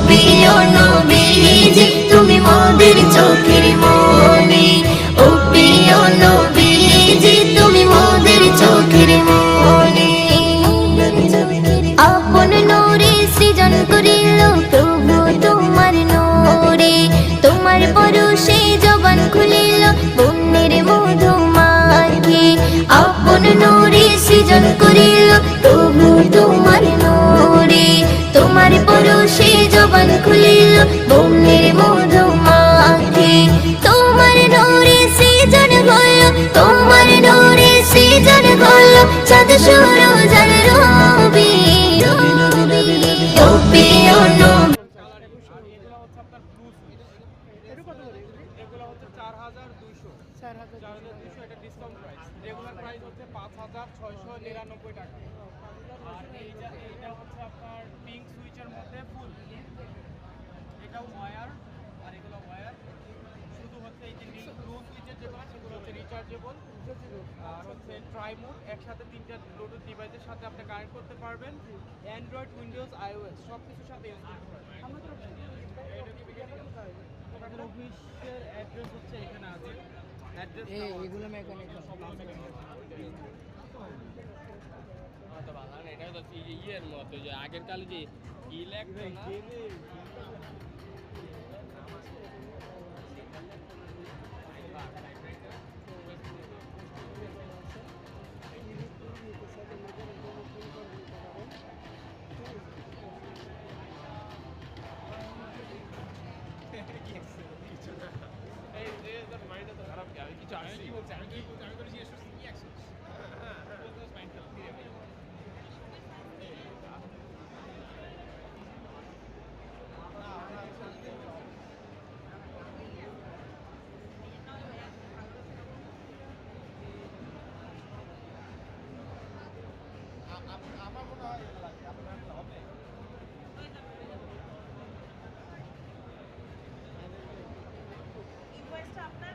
প্রিয় নবীজি তুমি মোদের চোখের মনি, ও প্রিয় নবীজি তুমি মোদের চোখের মনি। আপন নূরে সৃজন করিল প্রভু তোমার নূরে, তোমার পরশে জবান খুলিল বন্যের মধু মাখি। আপন নূরে সৃজন করিল প্রভু তোমার নূরে, তোমার পরশে জবান খুলিল বন্যের মধু মাখি। তোমার নূরে সৃজন হল, তোমার নূরে সৃজন হল চাঁদ সূরজ আর রবি। ও প্রিয় নবী এগুলো হচ্ছে 4200, 4200 এটা ডিসকাউন্ট প্রাইস। রেগুলার প্রাইস হচ্ছে 5699 টাকা। আর এইটা হচ্ছে আপনার পিঙ্ক সুইচের মধ্যে ফুল, এটাও ওয়্যার আর এগুলো ওয়্যার। শুধু হচ্ছে এই যে ব্লু সুইচের যেগুলো সেগুলো হচ্ছে রিচার্জেবল, আর হচ্ছে ট্রাই মোড, একসাথে তিনটা ব্লুটুথ ডিভাইসের সাথে আপনি কানেক্ট করতে পারবেন। অ্যান্ড্রয়েড, উইন্ডোজ, আইওএস সব কিছুর সাথে ইউজ করতে পারবেন। আমাদের অফিসের অ্যাড্রেস হচ্ছে এখানে আছে, অ্যাড্রেস এগুলো মেকানিক তো ভালো না, এটা তো ইয়ের মতো যে আগের কালে যে ই লাগতো না। আমার মনে হয় হবে। ইনভয়েসটা আপনার